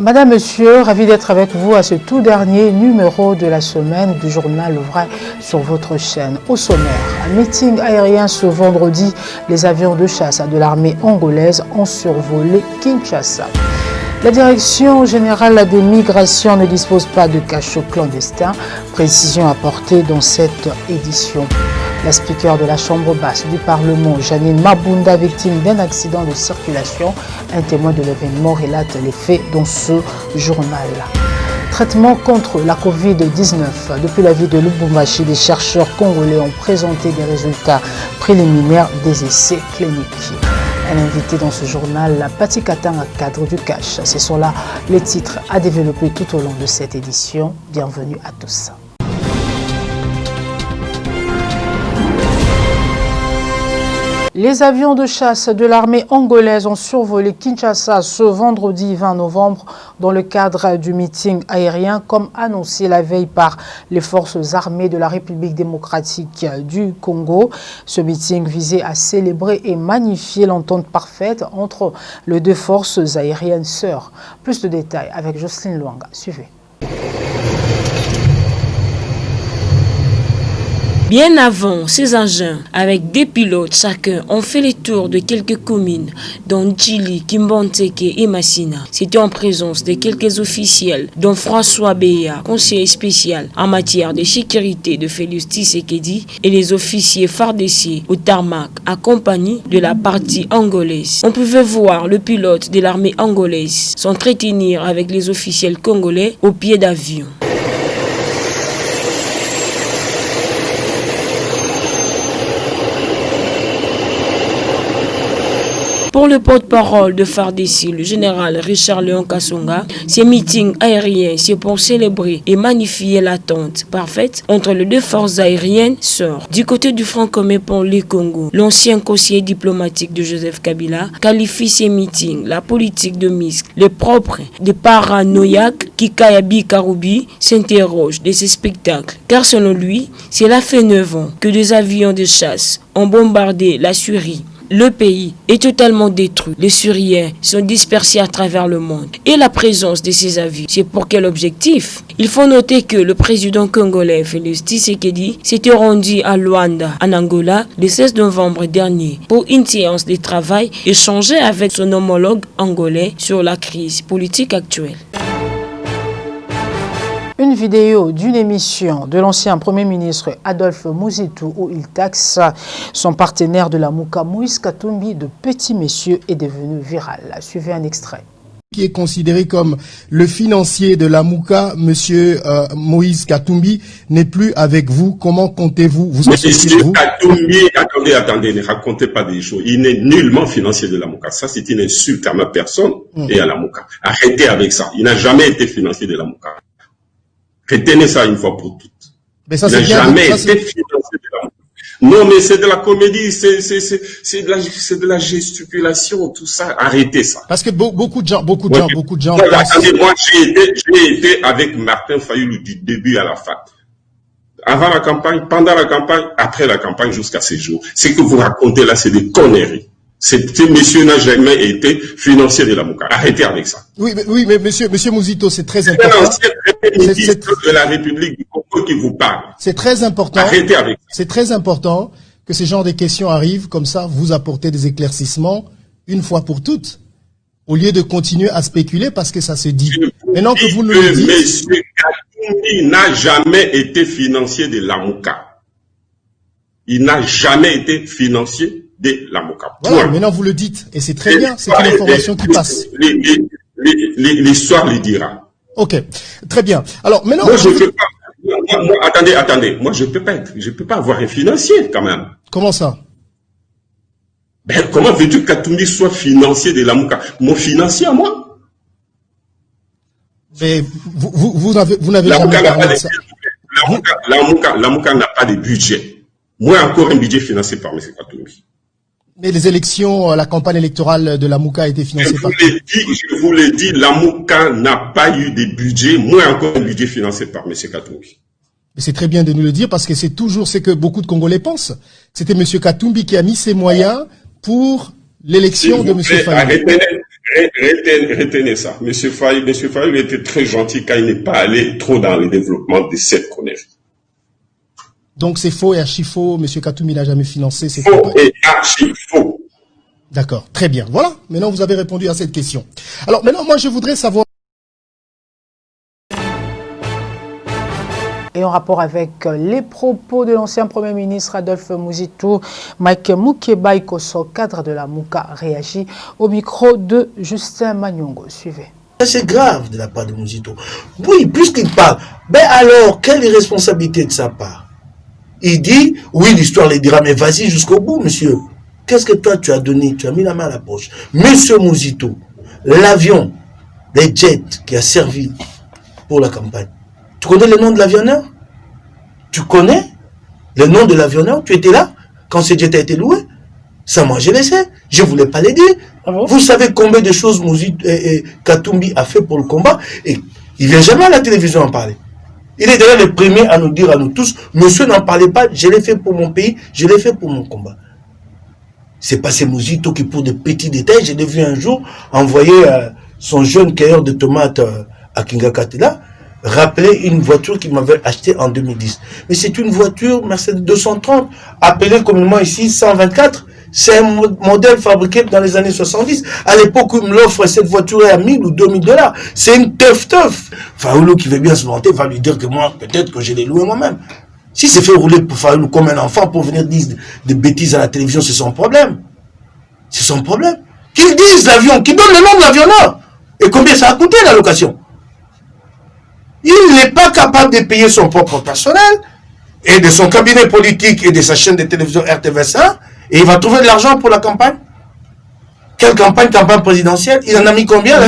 Madame, Monsieur, ravi d'être avec vous à ce tout dernier numéro de la semaine du journal Le Vrai sur votre chaîne. Au sommaire, un meeting aérien ce vendredi, les avions de chasse de l'armée angolaise ont survolé Kinshasa. La Direction générale des migrations ne dispose pas de cachot clandestin, précision apportée dans cette édition. La speaker de la Chambre basse du Parlement, Janine Mabunda, victime d'un accident de circulation, un témoin de l'événement relate les faits dans ce journal. Traitement contre la Covid-19. Depuis la ville de Lubumbashi, des chercheurs congolais ont présenté des résultats préliminaires des essais cliniques. Un invité dans ce journal, Pati Katanga, cadre du cash. Ce sont là les titres à développer tout au long de cette édition. Bienvenue à tous. Les avions de chasse de l'armée angolaise ont survolé Kinshasa ce vendredi 20 novembre dans le cadre du meeting aérien comme annoncé la veille par les forces armées de la République démocratique du Congo. Ce meeting visait à célébrer et magnifier l'entente parfaite entre les deux forces aériennes sœurs. Plus de détails avec Jocelyne Luanga. Suivez. Bien avant, ces engins, avec des pilotes chacun, ont fait les tours de quelques communes, dont Djili, Kimbanteke et Massina. C'était en présence de quelques officiels, dont François Beya, conseiller spécial en matière de sécurité de Félix Tshisekedi, et les officiers FARDC au tarmac, accompagnés de la partie angolaise. On pouvait voir le pilote de l'armée angolaise s'entretenir avec les officiels congolais au pied d'avion. Pour le porte-parole de FARDC, le général Richard Léon Kassonga, ces meetings aériens, c'est pour célébrer et magnifier l'attente parfaite entre les deux forces aériennes sœurs. Du côté du Front commun pour les Congo, l'ancien conseiller diplomatique de Joseph Kabila qualifie ces meetings, la politique de Minsk, le propre de paranoïaque qui Kayabi Karoubi s'interroge de ces spectacles. Car selon lui, cela fait 9 ans que des avions de chasse ont bombardé la Syrie. Le pays est totalement détruit. Les Syriens sont dispersés à travers le monde. Et la présence de ces avions, c'est pour quel objectif? Il faut noter que le président congolais Félix Tshisekedi s'était rendu à Luanda, en Angola, le 16 novembre dernier pour une séance de travail échangée avec son homologue angolais sur la crise politique actuelle. Une vidéo d'une émission de l'ancien Premier ministre Adolphe Muzitu où il taxe son partenaire de la Mouka, Moïse Katumbi, de petit monsieur est devenu viral. Suivez un extrait. Qui est considéré comme le financier de la Mouka, monsieur Moïse Katumbi, n'est plus avec vous. Comment comptez-vous vous associer vous? Katumbi, attendez, ne racontez pas des choses. Il n'est nullement financier de la Mouka. Ça, c'est une insulte à ma personne et à la Mouka. Arrêtez avec ça. Il n'a jamais été financier de la Mouka. Retenez ça une fois pour toutes. Mais ça, il n'a jamais été financé de la Mouka. Non, mais c'est de la comédie, c'est de la gesticulation, tout ça. Arrêtez ça. Parce que beaucoup de gens. Attendez, moi, j'ai été avec Martin Fayoulou du début à la fin. Avant la campagne, pendant la campagne, après la campagne, jusqu'à ces jours. Ce que vous racontez là, c'est des conneries. Ce monsieur n'a jamais été financier de la Mouka. Arrêtez avec ça. Oui, mais monsieur Muzito, c'est très important. C'est de la République du Congo qui vous parle. C'est très important. Arrêtez avec ça. C'est très important que ce genre de questions arrivent, comme ça, vous apportez des éclaircissements une fois pour toutes, au lieu de continuer à spéculer parce que ça se dit. Maintenant que vous nous le dites. Monsieur Katumbi n'a jamais été financier de la Mouka. Il n'a jamais été financier de la Mouka. Voilà, maintenant vous le dites, et c'est très bien, c'est une information qui passe. L'histoire le dira. Ok, très bien. Alors maintenant, moi je peux pas. Attendez, moi je peux pas avoir un financier quand même. Comment ça? Ben comment veux-tu que Katumbi soit financier de la Mouka? Mon financier à moi? Mais vous n'avez jamais parlé de ça. La Mouka n'a pas de budget. Moi encore un budget financé par M. Katumbi. Mais les élections, la campagne électorale de la Mouka a été financée par... Je vous l'ai dit, la Mouka n'a pas eu de budget, moins encore un budget financé par M. Katumbi. C'est très bien de nous le dire parce que c'est toujours ce que beaucoup de Congolais pensent. C'était M. Katumbi qui a mis ses moyens pour l'élection de M. Fayoulou. Retenez ça. Monsieur Fayou était très gentil quand il n'est pas allé trop dans le développement de cette connerie. Donc c'est faux et archi faux. Monsieur Katoumi n'a jamais financé ces Faux et archi faux. D'accord, très bien. Voilà, maintenant vous avez répondu à cette question. Alors maintenant, moi je voudrais savoir... Et en rapport avec les propos de l'ancien Premier ministre Adolphe Muzito, Mike Mukeba Ikoso, cadre de la Mouka, réagit au micro de Justin Magnongo. Suivez. C'est grave de la part de Muzito. Oui, plus qu'il parle, ben alors, quelle est responsabilité de sa part? Il dit, oui, l'histoire les dira, mais vas-y jusqu'au bout, monsieur. Qu'est-ce que toi tu as donné? Tu as mis la main à la poche. Monsieur Muzito, l'avion, les jets qui a servi pour la campagne. Tu connais le nom de l'avionneur? Tu connais le nom de l'avionneur? Tu étais là quand ce jet a été loué? Ça, moi, je le sais. Je ne voulais pas le dire. Ah bon? Vous savez combien de choses Katumbi a fait pour le combat? Et il ne vient jamais à la télévision en parler. Il est déjà le premier à nous dire à nous tous, monsieur, n'en parlez pas, je l'ai fait pour mon pays, je l'ai fait pour mon combat. C'est pas ces Muzito qui, pour des petits détails, je l'ai vu un jour envoyer son jeune cueilleur de tomates à Kingakatela, rappeler une voiture qu'il m'avait achetée en 2010. Mais c'est une voiture Mercedes 230, appelée communément ici 124. C'est un modèle fabriqué dans les années 70. À l'époque où il me l'offre, cette voiture est à 1000 ou 2000 $. C'est une teuf. Fayoulou qui veut bien se vanter va lui dire que moi, peut-être que je l'ai loué moi-même. Si c'est fait rouler pour Fayoulou comme un enfant pour venir dire des bêtises à la télévision, c'est son problème. C'est son problème. Qu'il dise l'avion, qu'il donne le nom de l'avionneur. Et combien ça a coûté la location. Il n'est pas capable de payer son propre personnel et de son cabinet politique et de sa chaîne de télévision RTVS1 et il va trouver de l'argent pour la campagne. Quelle campagne? Campagne présidentielle. Il en a mis combien là?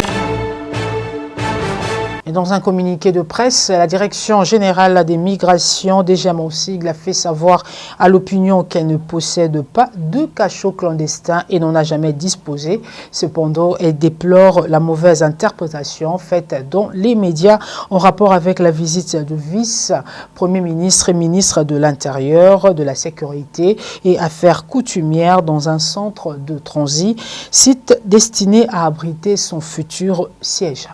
Et dans un communiqué de presse, la Direction générale des migrations, DGM aussi, a fait savoir à l'opinion qu'elle ne possède pas de cachot clandestin et n'en a jamais disposé. Cependant, elle déplore la mauvaise interprétation faite dans les médias en rapport avec la visite du vice-premier ministre et ministre de l'Intérieur, de la Sécurité et Affaires coutumières dans un centre de transit, site destiné à abriter son futur siège.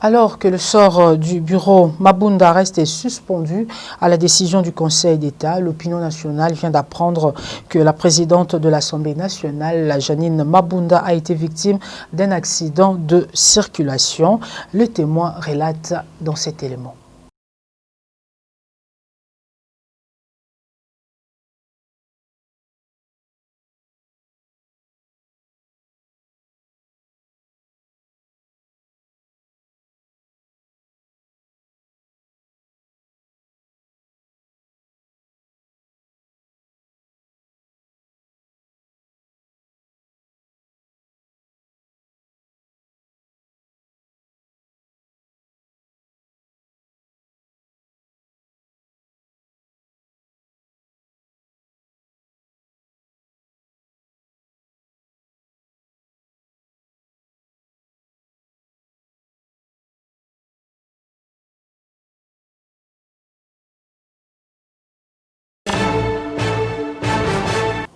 Alors que le sort du bureau Mabunda reste suspendu à la décision du Conseil d'État, l'opinion nationale vient d'apprendre que la présidente de l'Assemblée nationale, Janine Mabunda, a été victime d'un accident de circulation. Le témoin relate dans cet élément.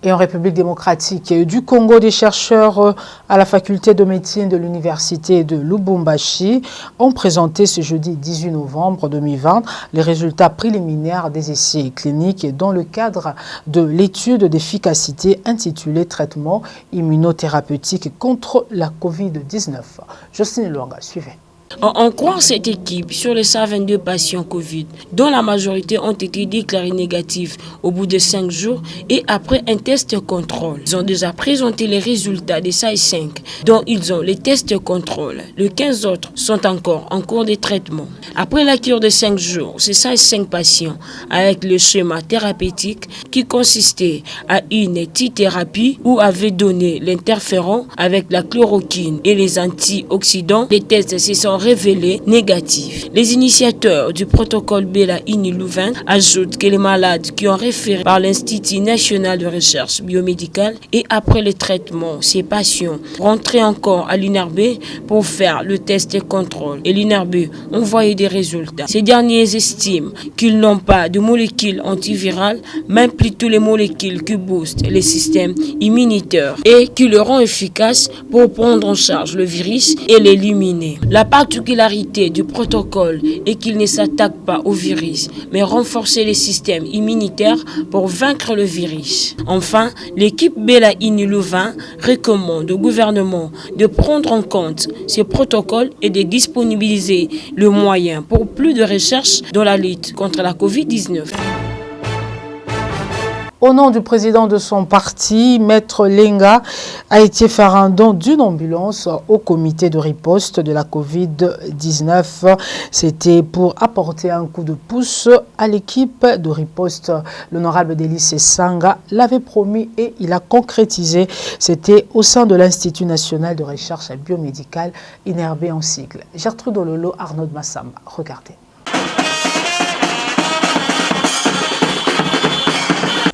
Et en République démocratique du Congo, des chercheurs à la faculté de médecine de l'université de Lubumbashi ont présenté ce jeudi 18 novembre 2020 les résultats préliminaires des essais cliniques dans le cadre de l'étude d'efficacité intitulée « Traitement immunothérapeutique contre la COVID-19 ». Justine Luanga, suivez. En croire cette équipe, sur les 122 patients Covid, dont la majorité ont été déclarés négatifs au bout de 5 jours et après un test contrôle. Ils ont déjà présenté les résultats des SAI-5, dont ils ont les tests contrôle. Les 15 autres sont encore en cours de traitement. Après la cure de 5 jours, ces SAI-5 patients, avec le schéma thérapeutique qui consistait à une thérapie où avait donné l'interféron avec la chloroquine et les antioxydants, les tests se sont sont révélées négatives. Les initiateurs du protocole Bela-Ini Louvain ajoutent que les malades qui ont référé par l'Institut national de recherche biomédicale et après le traitement, ces patients rentraient encore à l'INRB pour faire le test et contrôle. Et l'INRB envoyait des résultats. Ces derniers estiment qu'ils n'ont pas de molécules antivirales, même plutôt les molécules qui boostent les systèmes immunitaires et qui le rendent efficace pour prendre en charge le virus et l'éliminer. La particularité du protocole est qu'il ne s'attaque pas au virus, mais renforcer les systèmes immunitaires pour vaincre le virus. Enfin, l'équipe Bela-Ini Louvain recommande au gouvernement de prendre en compte ces protocoles et de disponibiliser le moyen pour plus de recherche dans la lutte contre la COVID-19. Au nom du président de son parti, Maître Lenga a été faire un don d'une ambulance au comité de riposte de la COVID-19. C'était pour apporter un coup de pouce à l'équipe de riposte. L'honorable Délice Sanga l'avait promis et il a concrétisé. C'était au sein de l'Institut national de recherche biomédicale, INRB en sigle. Gertrude Ololo, Arnaud Massamba. Regardez.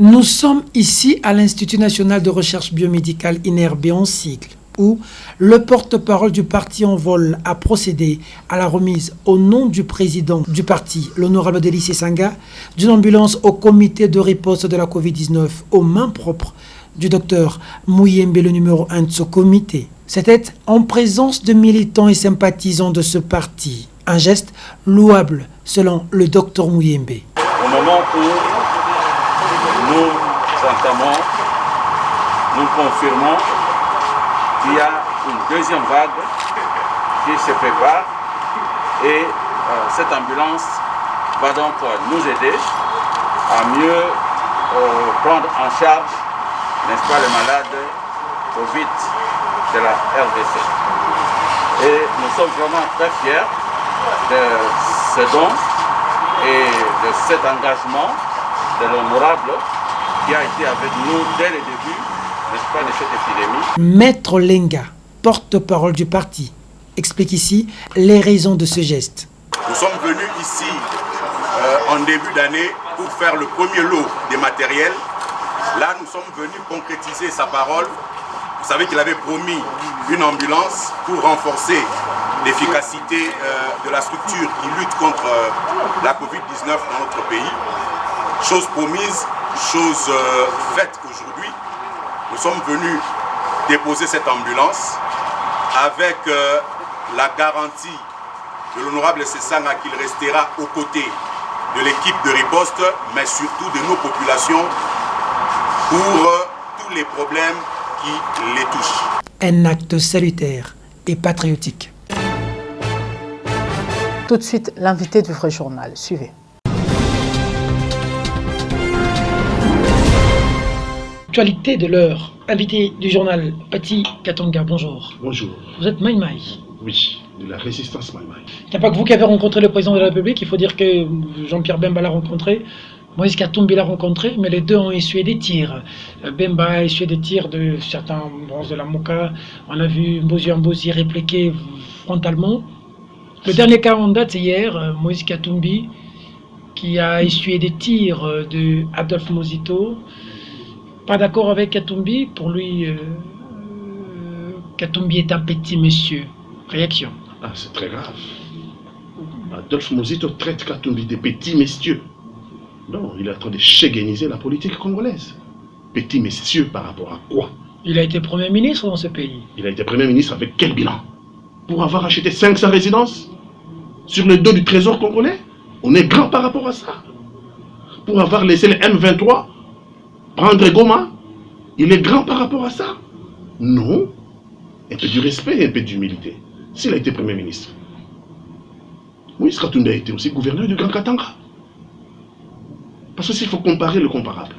Nous sommes ici à l'Institut national de recherche biomédicale INRB en sigle, où le porte-parole du parti en vol a procédé à la remise au nom du président du parti, l'honorable Délice Sanga, d'une ambulance au comité de riposte de la COVID-19 aux mains propres du docteur Muyembe, le numéro 1 de ce comité. C'était en présence de militants et sympathisants de ce parti. Un geste louable selon le docteur Muyembe. Au moment où nous entamons, nous confirmons qu'il y a une deuxième vague qui se prépare et cette ambulance va donc nous aider à mieux prendre en charge, n'est-ce pas, les malades Covid de la RDC. Et nous sommes vraiment très fiers de ce don et de cet engagement de l'honorable qui a été avec nous dès le début, n'est-ce pas, de cette épidémie. Maître Lenga, porte-parole du parti, explique ici les raisons de ce geste. Nous sommes venus ici en début d'année pour faire le premier lot des matériels. Là, nous sommes venus concrétiser sa parole. Vous savez qu'il avait promis une ambulance pour renforcer l'efficacité de la structure qui lutte contre la Covid-19 dans notre pays. Chose promise, chose faite aujourd'hui. Nous sommes venus déposer cette ambulance avec la garantie de l'honorable Sesanga qu'il restera aux côtés de l'équipe de riposte, mais surtout de nos populations pour tous les problèmes qui les touchent. Un acte salutaire et patriotique. Tout de suite, l'invité du Vrai Journal. Suivez. Actualité de l'heure. Invité du journal, Pati Katonga, bonjour. Bonjour. Vous êtes Maï Maï. Oui, de la résistance Maï Maï. Il n'y a pas que vous qui avez rencontré le président de la République, il faut dire que Jean-Pierre Bemba l'a rencontré, Moïse Katumbi l'a rencontré, mais les deux ont essuyé des tirs. Bemba a essuyé des tirs de certains bronzes de la Moka. On a vu Mbosi répliquer frontalement. Le dernier cas en date, c'est hier, Moïse Katumbi, qui a essuyé des tirs de Adolphe Mozito. Pas d'accord avec Katumbi, pour lui, Katumbi est un petit monsieur. Réaction. Ah, c'est très grave. Adolphe Mozito traite Katumbi de petit messieurs. Non, il est en train de chégueniser la politique congolaise. Petit messieurs par rapport à quoi? Il a été Premier ministre dans ce pays. Il a été Premier ministre avec quel bilan? Pour avoir acheté 500 résidences sur le dos du trésor congolais? On est grand par rapport à ça. Pour avoir laissé le M23 prendre Goma? Il est grand par rapport à ça? Non. Un peu du respect et un peu d'humilité. S'il a été Premier ministre. Moïse Katumbi a été aussi gouverneur du Grand Katanga. Parce que s'il faut comparer le comparable.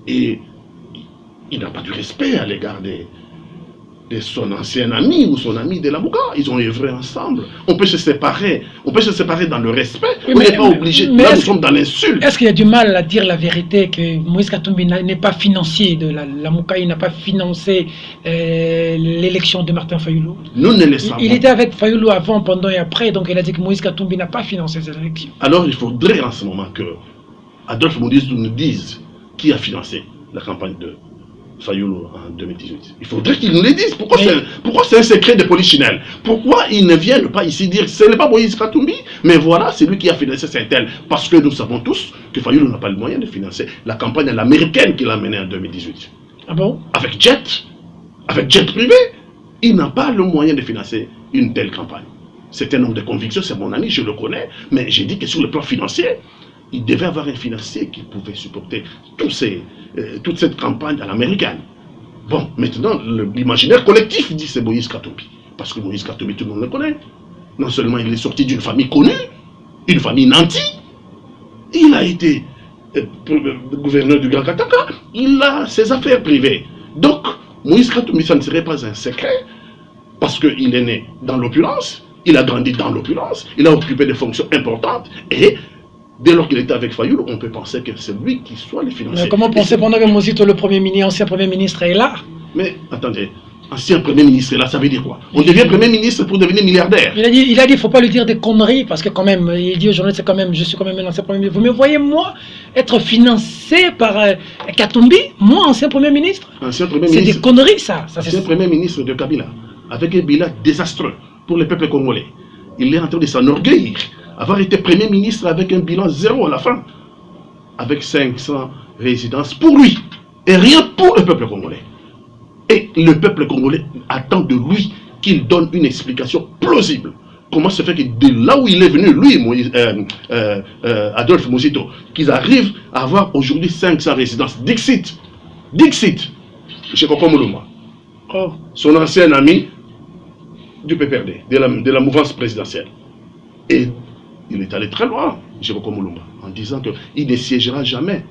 Et il n'a pas du respect à l'égard des de son ancien ami ou son ami de la Mouka. Ils ont œuvré ensemble. On peut se séparer. On peut se séparer dans le respect. Oui, on n'est pas obligé. Là, nous sommes dans l'insulte. Est-ce qu'il y a du mal à dire la vérité que Moïse Katumbi n'est pas financier de la Mouka, il n'a pas financé l'élection de Martin Fayulu? Nous ne le savons. Il était avec Fayulu avant, pendant et après, donc il a dit que Moïse Katumbi n'a pas financé cette élection. Alors il faudrait en ce moment que Adolphe Moïse nous dise qui a financé la campagne de Fayulu en 2018. Il faudrait qu'il nous le dise. Pourquoi c'est un secret de polichinelle? Pourquoi ils ne viennent pas ici dire ce n'est pas Moïse Katumbi, mais voilà, c'est lui qui a financé Saint-El. Parce que nous savons tous que Fayulu n'a pas le moyen de financer la campagne à l'américaine qu'il a menée en 2018. Ah bon? Avec jet privé, il n'a pas le moyen de financer une telle campagne. C'est un homme de conviction, c'est mon ami, je le connais, mais j'ai dit que sur le plan financier, il devait avoir un financier qui pouvait supporter toute cette campagne à l'américaine. Bon, maintenant, l'imaginaire collectif dit c'est Moïse Katumbi. Parce que Moïse Katumbi, tout le monde le connaît. Non seulement il est sorti d'une famille connue, une famille nantie, il a été gouverneur du Grand Katanga, il a ses affaires privées. Donc, Moïse Katumbi, ça ne serait pas un secret, parce qu'il est né dans l'opulence, il a grandi dans l'opulence, il a occupé des fonctions importantes, et dès lors qu'il était avec Fayulu, on peut penser que c'est lui qui soit le financier. Mais comment penser pendant que Mosito, le ancien Premier ministre, est là? Mais attendez, ancien Premier ministre est là, ça veut dire quoi? On devient Premier ministre pour devenir milliardaire. Il a dit, il ne faut pas lui dire des conneries, parce que quand même, il dit aux journalistes, c'est quand même, je suis quand même un ancien Premier ministre. Vous me voyez, moi, être financé par Katumbi, moi, ancien Premier ministre? C'est des conneries, ça. Ancien Premier ministre de Kabila, avec un bilan désastreux pour le peuple congolais. Il est en train de s'enorgueillir. Avoir été Premier ministre avec un bilan zéro à la fin, avec 500 résidences pour lui, et rien pour le peuple congolais. Et le peuple congolais attend de lui qu'il donne une explication plausible. Comment se fait que de là où il est venu, lui, Adolphe Mosito, qu'ils arrivent à avoir aujourd'hui 500 résidences. Dixit, chez Koko Mulumba, son ancien ami du PPRD, de la mouvance présidentielle. Et il est allé très loin, Jérôme Mulumba, en disant qu'il ne siégera jamais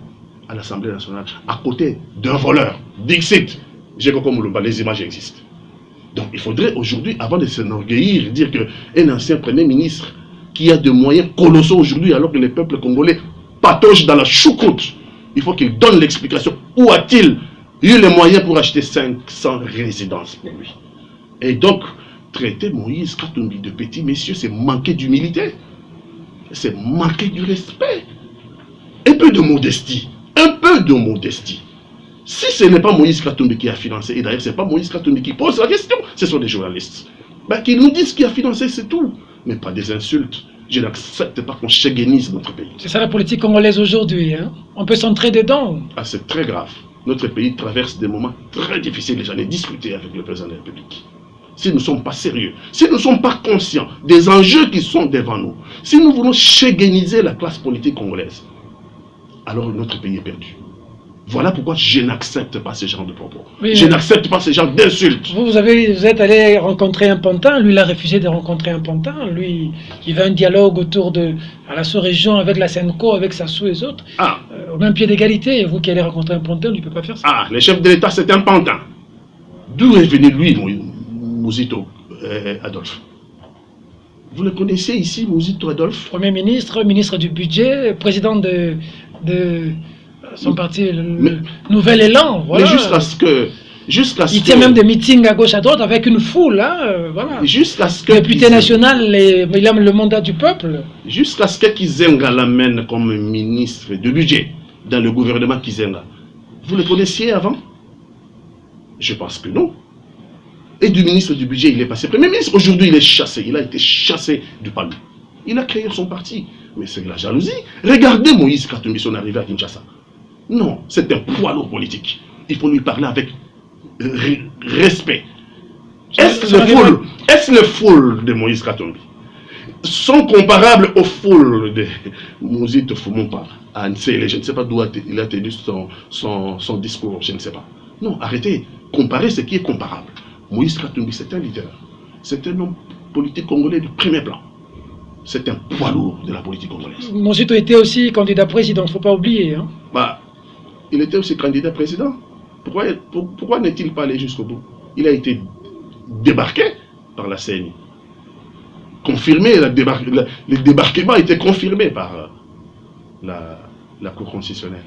à l'Assemblée nationale à côté d'un voleur. Dixit, Jérôme Mulumba, les images existent. Donc il faudrait aujourd'hui, avant de s'enorgueillir, dire qu'un ancien Premier ministre qui a des moyens colossaux aujourd'hui, alors que le peuple congolais patauge dans la choucroute, il faut qu'il donne l'explication. Où a-t-il eu les moyens pour acheter 500 résidences pour lui? Et donc, traiter Moïse Katumbi de petit monsieur, c'est manquer d'humilité. C'est manquer du respect. Un peu de modestie. Un peu de modestie. Si ce n'est pas Moïse Katumbi qui a financé, et d'ailleurs ce n'est pas Moïse Katumbi qui pose la question, ce sont des journalistes, qu'ils nous disent qui a financé, c'est tout. Mais pas des insultes. Je n'accepte pas qu'on chéguenise notre pays. C'est ça la politique congolaise aujourd'hui, hein? On peut s'entrer dedans. Ah, c'est très grave. Notre pays traverse des moments très difficiles, j'en ai discuté avec le président de la République. Si nous ne sommes pas sérieux, si nous ne sommes pas conscients des enjeux qui sont devant nous, si nous voulons chégueniser la classe politique congolaise, alors notre pays est perdu. Voilà pourquoi je n'accepte pas ce genre de propos. Oui, je n'accepte pas ce genre d'insultes. Vous êtes allé rencontrer un pantin, lui il a refusé de rencontrer un pantin, lui il veut un dialogue autour de la sous-région avec la Senco, avec Sassou et les autres, au même pied d'égalité, et vous qui allez rencontrer un pantin, lui ne peut pas faire ça. Ah, le chef de l'État c'est un pantin. D'où est venu lui, Mosito Adolphe? Vous le connaissez ici, Mosito Adolphe? Premier ministre, ministre du budget, président de son parti, le Nouvel Élan. Voilà. Mais jusqu'à ce que... Il tient même des meetings à gauche à droite avec une foule. Hein, voilà. Jusqu'à ce que... Député national, il a le mandat du peuple. Jusqu'à ce que Kizenga l'amène comme ministre de budget dans le gouvernement Kizenga. Vous le connaissiez avant? Je pense que non. Et du ministre du budget, il est passé Premier ministre. Aujourd'hui, il est chassé. Il a été chassé du palais. Il a créé son parti. Mais c'est de la jalousie. Regardez Moïse Katumbi, son arrivée à Kinshasa. Non, c'est un poids lourd politique. Il faut lui parler avec respect. Est-ce le foule de Moïse Katumbi sont comparables aux foules de Mosito Fumumpa à Nsele? Je ne sais pas d'où il a tenu son discours, je ne sais pas. Non, arrêtez. Comparez ce qui est comparable. Moïse Katumbi, c'est un leader. C'est un homme politique congolais du premier plan. C'est un poids lourd de la politique congolaise. Mosito était aussi candidat président, il ne faut pas oublier. Hein. Il était aussi candidat président. Pourquoi n'est-il pas allé jusqu'au bout? Il a été débarqué par la CENI. Confirmé, le débarquement a été confirmé par la Cour constitutionnelle.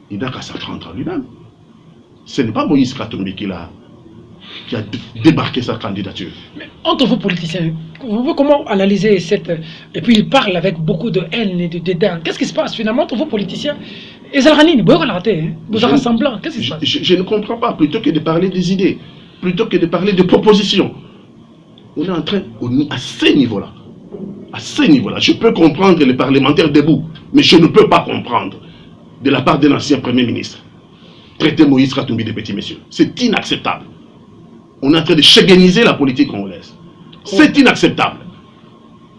Il n'a qu'à s'en prendre à lui-même. Ce n'est pas Moïse Katumbi qui a débarqué sa candidature. Mais entre vous politiciens, comment analyser cette... Et puis il parle avec beaucoup de haine et de dédain. Qu'est-ce qui se passe finalement entre vous politiciens? Et Zalrani, vous êtes semblant. Qu'est-ce qui se passe? Je ne comprends pas. Plutôt que de parler des idées, plutôt que de parler de propositions, on est en train, à ce niveau-là, je peux comprendre les parlementaires debout, mais je ne peux pas comprendre de la part de l'ancien Premier ministre traiter Moïse Katumbi de petit monsieur. C'est inacceptable. On est en train de chégueniser la politique congolaise. C'est inacceptable.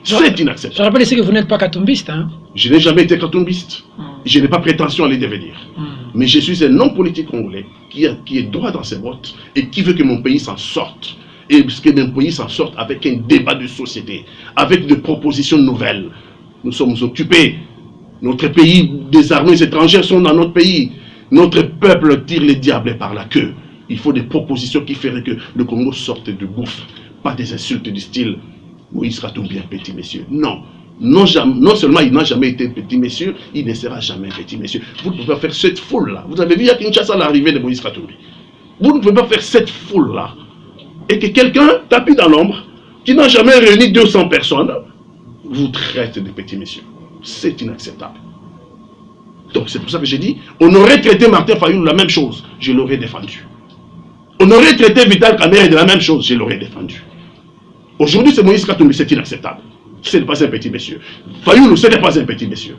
C'est inacceptable. Je rappelle ici que vous n'êtes pas katumbiste. Hein? Je n'ai jamais été katumbiste. Je n'ai pas prétention à les devenir. Mais je suis un homme politique congolais qui est droit dans ses bottes et qui veut que mon pays s'en sorte. Et que mon pays s'en sorte avec un débat de société, avec des propositions nouvelles. Nous sommes occupés. Notre pays, des armées étrangères sont dans notre pays. Notre peuple tire les diables par la queue. Il faut des propositions qui feraient que le Congo sorte du gouffre. Pas des insultes du style Moïse Katumbi, un petit monsieur. Non. Non seulement il n'a jamais été petit monsieur, il ne sera jamais un petit monsieur. Vous ne pouvez pas faire cette foule-là. Vous avez vu à Kinshasa l'arrivée de Moïse Katumbi. Vous ne pouvez pas faire cette foule-là. Et que quelqu'un, tapis dans l'ombre, qui n'a jamais réuni 200 personnes, vous traite de petit monsieur. C'est inacceptable. Donc c'est pour ça que j'ai dit, on aurait traité Martin Fayulu de la même chose, je l'aurais défendu. On aurait traité Vital Kamerhe de la même chose, je l'aurais défendu. Aujourd'hui, c'est Moïse Katumbi, c'est inacceptable. Ce n'est pas un petit monsieur. Fayulu, ce n'est pas un petit monsieur.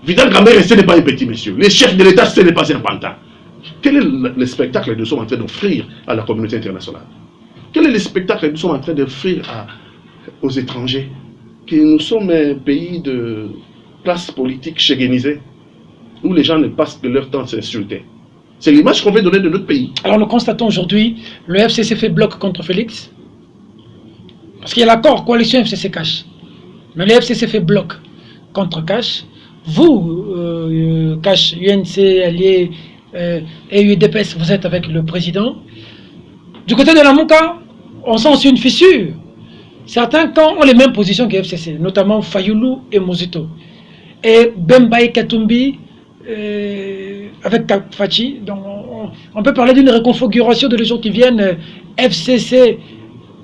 Vital Kamerhe, ce n'est pas un petit monsieur. Les chefs de l'État, ce n'est pas un pantin. Quel est le spectacle que nous sommes en train d'offrir à la communauté internationale? Quel est le spectacle que nous sommes en train d'offrir aux étrangers? Que nous sommes un pays de classe politique chéguenisée, où les gens ne passent que leur temps à s'insulter. C'est l'image qu'on veut donner de notre pays. Alors nous constatons aujourd'hui, le FCC fait bloc contre Félix, parce qu'il y a l'accord coalition FCC-Cash. Mais le FCC fait bloc contre Cash. Vous, Cash, UNC, Allié et UDPS, vous êtes avec le président. Du côté de la Mouka, on sent aussi une fissure. Certains camps ont les mêmes positions que FCC, notamment Fayulu et Mozito. Et Bemba et Katumbi avec Fachi. Donc on peut parler d'une reconfiguration de les gens qui viennent FCC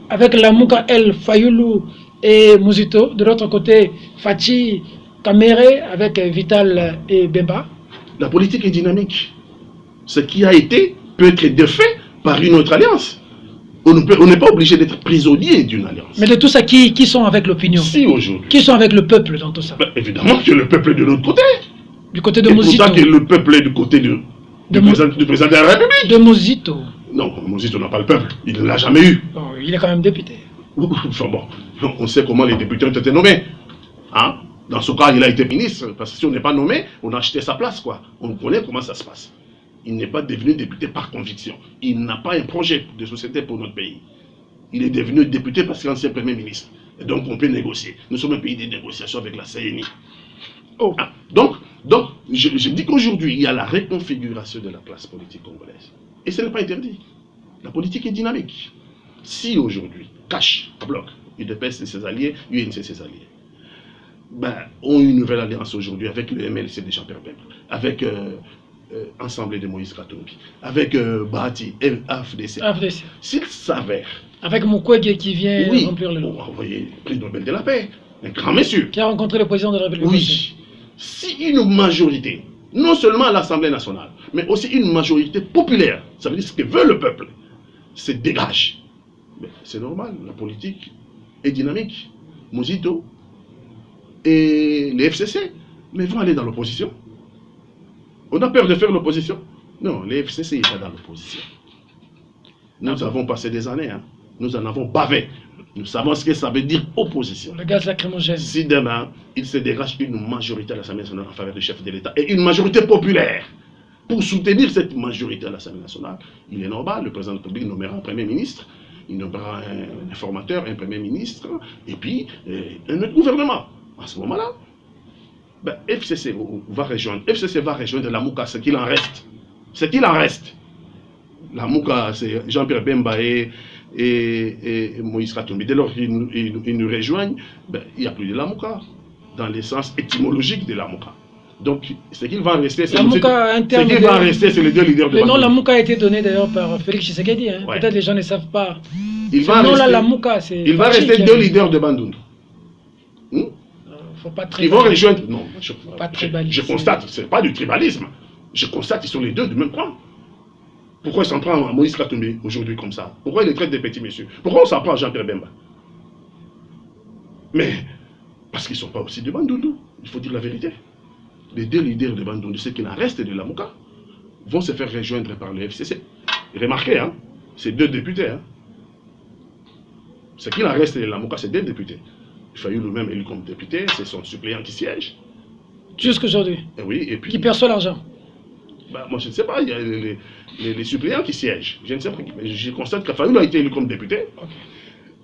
avec la Mouka El, Fayulu et Mozito. De l'autre côté, Fachi, Kamerhe avec Vital et Bemba. La politique est dynamique. Ce qui a été peut être défait par une autre alliance. On n'est pas obligé d'être prisonnier d'une alliance. Mais de tout ça, qui sont avec l'opinion? Si aujourd'hui. Qui sont avec le peuple dans tout ça? Ben, évidemment que le peuple est de l'autre côté. Du côté de Mozito. C'est pour ça que le peuple est du côté du président de la République. De Mozito. Non, Mozito n'a pas le peuple. Il ne l'a jamais eu. Oh, il est quand même député. Enfin bon, on sait comment les députés ont été nommés. Hein? Dans ce cas, il a été ministre. Parce que si on n'est pas nommé, on a acheté sa place, quoi. On connaît comment ça se passe. Il n'est pas devenu député par conviction. Il n'a pas un projet de société pour notre pays. Il est devenu député parce qu'il est ancien Premier ministre. Et donc on peut négocier. Nous sommes un pays de négociation avec la CENI. Oh. Ah, donc je dis qu'aujourd'hui, il y a la reconfiguration de la classe politique congolaise. Et ce n'est pas interdit. La politique est dynamique. Si aujourd'hui, Cash, bloc, UDPS et ses alliés, UNC et ses alliés, ont une nouvelle alliance aujourd'hui avec le MLC de Jean-Pierre Bemba, avec Assemblée de Moïse Katumbi, avec Bahati et AFDC. S'il s'avère... Avec Mukwege qui vient remplir le lot. Vous voyez, prix Nobel de la paix, un grand monsieur. Qui a rencontré le président de la République. Oui. Si une majorité, non seulement à l'Assemblée nationale, mais aussi une majorité populaire, ça veut dire ce que veut le peuple, se dégage. C'est normal, la politique est dynamique. Mozito et les FCC, mais vont aller dans l'opposition. On a peur de faire l'opposition? Non, les FCC sont dans l'opposition. Nous avons passé des années, hein. Nous en avons bavé. Nous savons ce que ça veut dire opposition. Le gaz lacrymogène. Si demain, il se dégage une majorité à l'Assemblée nationale en faveur du chef de l'État et une majorité populaire pour soutenir cette majorité à l'Assemblée nationale, il est normal, le président de la République nommera un Premier ministre, il nommera un informateur, un Premier ministre, et puis un autre gouvernement. À ce moment-là, FCC va rejoindre la Mouka, ce qu'il en reste. Ce qu'il en reste. La Mouka, c'est Jean-Pierre Bemba et et Moïse Katumbi. Dès lors qu'ils nous rejoignent, ben, il n'y a plus de Lamouka, dans le sens étymologique de Lamouka. Donc, ce qu'il va rester, c'est le deux leaders de Le nom Lamouka a été donné d'ailleurs par Félix Tshisekedi. Hein. Ouais. Peut-être les gens ne savent pas. Il va rester deux leaders de Bandundu. Faut pas Ils vont rejoindre. Non, je constate, ce n'est pas du tribalisme. Je constate qu'ils sont les deux du même coin. Pourquoi ils s'en prennent à Moïse Katumbi aujourd'hui comme ça? Pourquoi ils les traitent de petits messieurs? Pourquoi on s'en prend à Jean-Pierre Bemba? Mais parce qu'ils ne sont pas aussi de Bandundu. Il faut dire la vérité. Les deux leaders de Bandundu, ceux qui en restent de Lamouka, vont se faire rejoindre par le FCC. Remarquez, hein, c'est deux députés. Hein. Ce qu'il en reste de Lamouka, c'est deux députés. Fayoulou même élu comme député, c'est son suppléant qui siège. Jusqu'aujourd'hui. Oui, et puis. Qui perçoit l'argent. Bah, moi, je ne sais pas, il y a les suppléants qui siègent. Je ne sais pas, mais je constate que Fayoulou a été élu comme député. Okay.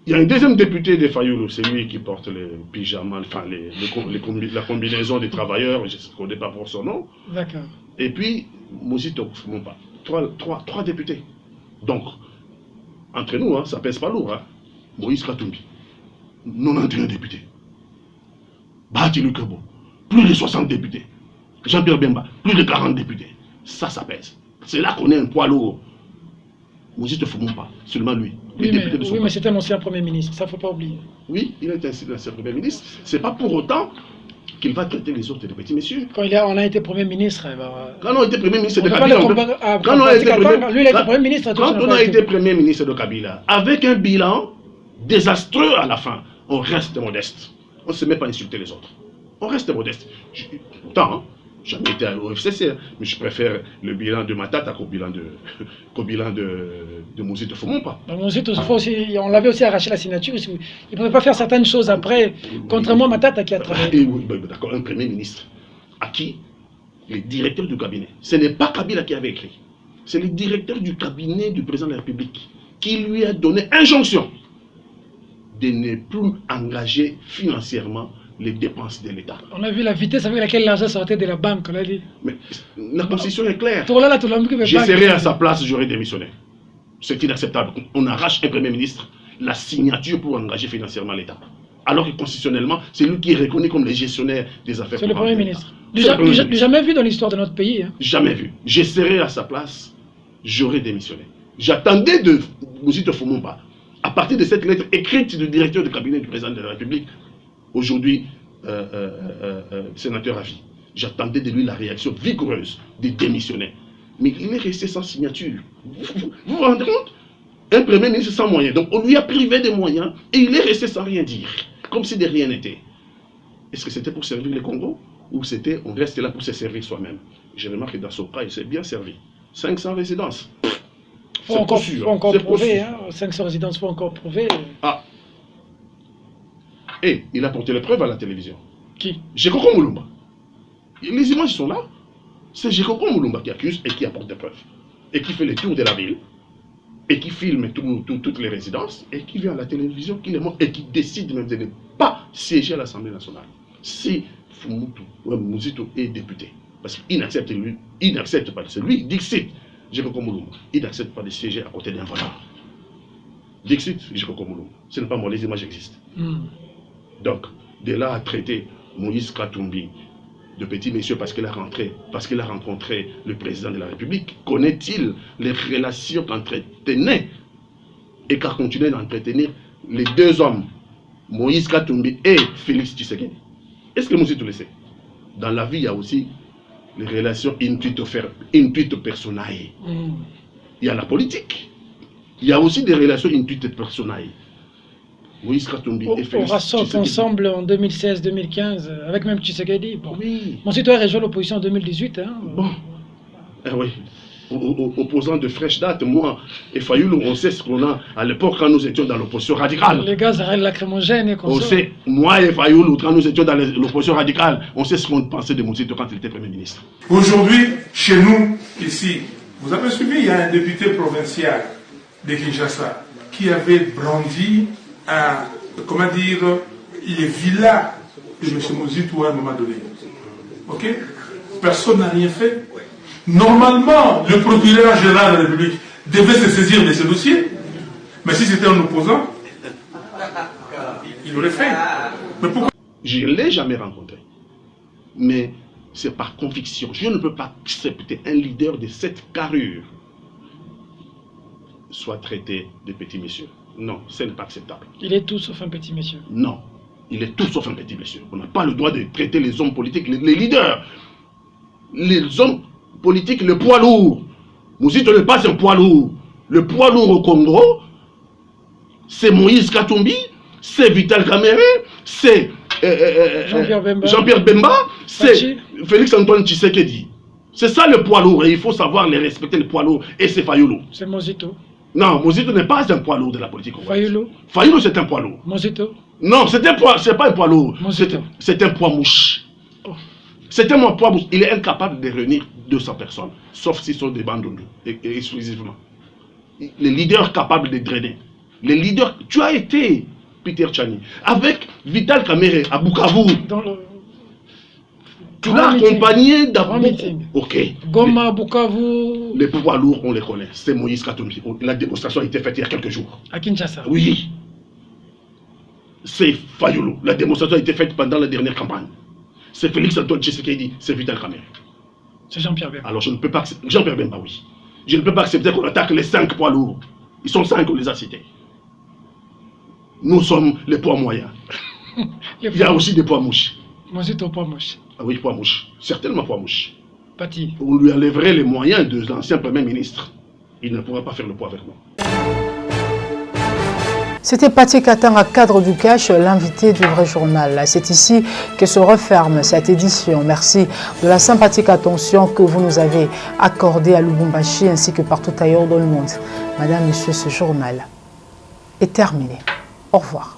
Il y a un deuxième député de Fayoulou, c'est lui qui porte les pyjamas, enfin la combinaison des travailleurs, je ne connais pas pour son nom. D'accord. Et puis, Mozito Fumumba, trois députés. Donc, entre nous, hein, ça pèse pas lourd. Hein. Moïse Katumbi, 91 députés. Bahati Lukebo, plus de 60 députés. Jean-Pierre Bemba, plus de 40 députés. Ça pèse. C'est là qu'on est un poids lourd. Mozito Fumumba, seulement lui. Oui, mais c'est un ancien Premier ministre, ça ne faut pas oublier. Oui, il est un ancien Premier ministre. Ce n'est pas pour autant qu'il va traiter les autres de petits messieurs. Quand on a été Premier ministre... Quand on a été Premier ministre de Kabila... Quand on a été Premier ministre de Kabila, avec un bilan désastreux à la fin, on reste modeste. On ne se met pas à insulter les autres. On reste modeste. Pourtant, hein, jamais été au FCC, mais je préfère le bilan de Matata qu'au bilan de Mozito Fumumba. Mozito, on l'avait aussi arraché la signature. Il ne pouvait pas faire certaines choses après, contrairement à Matata qui a travaillé. D'accord, un Premier ministre à qui les directeurs du cabinet, ce n'est pas Kabila qui avait écrit, c'est le directeur du cabinet du président de la République qui lui a donné injonction de ne plus engager financièrement les dépenses de l'État. On a vu la vitesse avec laquelle l'argent sortait de la banque, on l'a dit. Mais la constitution est claire. Je serais à sa place, j'aurais démissionné. C'est inacceptable. On arrache un Premier ministre la signature pour engager financièrement l'État. Alors que constitutionnellement, c'est lui qui est reconnu comme le gestionnaire des affaires. C'est le Premier ministre. Jamais vu dans l'histoire de notre pays. Hein. Jamais vu. Je serais à sa place, j'aurais démissionné. J'attendais de Mozito Fumumba, à partir de cette lettre écrite du directeur du cabinet du président de la République, aujourd'hui sénateur à vie. J'attendais de lui la réaction vigoureuse de démissionner. Mais il est resté sans signature. Vous vous rendez compte? Un Premier ministre sans moyens. Donc on lui a privé des moyens et il est resté sans rien dire. Comme si de rien n'était. Est-ce que c'était pour servir le Congo? Ou c'était on reste là pour se servir soi-même? Je remarque que dans son cas, il s'est bien servi. 500 résidences. Il faut encore prouver. Hein. 500 résidences, il faut encore prouver. Ah. Et il a porté les preuves à la télévision. Qui? Jekoko Moulumba. Les images sont là. C'est Jekoko Moulumba qui accuse et qui apporte des preuves. Et qui fait le tour de la ville. Et qui filme toutes les résidences. Et qui vient à la télévision, qui les montre. Et qui décide même de ne pas siéger à l'Assemblée nationale. Si Mozito est député. Parce qu'il n'accepte pas. C'est lui, Dixit, Jekoko Moulumba. Il n'accepte pas de siéger à côté d'un voleur. Dixit, Jekoko Moulumba. Ce n'est pas moi, les images existent. Donc, de là à traiter Moïse Katumbi de petit monsieur parce qu'il a rencontré le président de la République, connaît-il les relations qu'entretenaient et qu'a continué d'entretenir les deux hommes, Moïse Katumbi et Félix Tshisekedi? Est-ce que Moïse le sait? Dans la vie, il y a aussi les relations intuites personnelles. Il y a la politique. Il y a aussi des relations intuites personnelles. Moïse Katumbi et Félix on rassemble ensemble en 2016-2015, avec même Tshisekedi. Bon. Oui. Mon citoyen a rejoint l'opposition en 2018. Hein. Bon. Oui. Opposants de fraîche date, moi et Fayoulou, on sait ce qu'on a à l'époque quand nous étions dans l'opposition radicale. Les gaz lacrymogènes et on sait, moi et Fayoulou, quand nous étions dans l'opposition radicale, on sait ce qu'on pensait de Mozito quand il était Premier ministre. Aujourd'hui, chez nous, ici, vous avez suivi, il y a un député provincial de Kinshasa qui avait brandi les villas de M. Mozito à un moment donné. Ok? Personne n'a rien fait. Normalement, le procureur général de la République devait se saisir de ce dossier. Mais si c'était un opposant, il aurait fait. Mais pourquoi? Je ne l'ai jamais rencontré. Mais c'est par conviction. Je ne peux pas accepter un leader de cette carrure soit traité de petit monsieur. Non, ce n'est pas acceptable. Il est tout sauf un petit monsieur. Non, il est tout sauf un petit monsieur. On n'a pas le droit de traiter les hommes politiques, les leaders, les hommes politiques, le poids lourd. Mouzito n'est pas un poids lourd. Le poids lourd au Congo, c'est Moïse Katumbi, c'est Vital Kamerhe, c'est Jean-Pierre Bemba, c'est Félix Antoine Tshisekedi. C'est ça le poids lourd et il faut savoir les respecter, le poids lourd. Et c'est Fayulu. C'est Mouzito. Non, Mouzito n'est pas un poids lourd de la politique. Fayulu. Fayulu, c'est un poids lourd. Mouzito. Non, c'est pas un poids lourd. C'est un poids mouche. Oh. C'est un poids mouche. Il est incapable de réunir 200 personnes, sauf s'ils sont des bandondous, exclusivement. Les leaders capables de drainer. Les leaders. Tu as été, Peter Tchani, avec Vital Kamerhe à Bukavu. Tu l'as accompagné d'abord. Ok. Goma, Bukavu. Les poids lourds, on les connaît. C'est Moïse Katumbi. La démonstration a été faite il y a quelques jours. À Kinshasa. Oui. C'est Fayulu. La démonstration a été faite pendant la dernière campagne. C'est Félix Antoine Tshisekedi. C'est Vital Kamerhe. C'est Jean-Pierre Bemba. Alors je ne peux pas accepter. Jean-Pierre Bemba, oui. Je ne peux pas accepter qu'on attaque les 5 poids lourds. Ils sont 5, on les a cités. Nous sommes les poids moyens. Il y a aussi des poids mouches. Moi, c'est ton poids mouche. Ah oui, poids mouche. Certainement poids mouche. Pati. On lui enlèverait les moyens de l'ancien Premier ministre. Il ne pourra pas faire le poids avec moi. C'était Pathé Katanga, cadre du Cash, l'invité du Vrai Journal. C'est ici que se referme cette édition. Merci de la sympathique attention que vous nous avez accordée à Lubumbashi ainsi que partout ailleurs dans le monde. Madame, Monsieur, ce journal est terminé. Au revoir.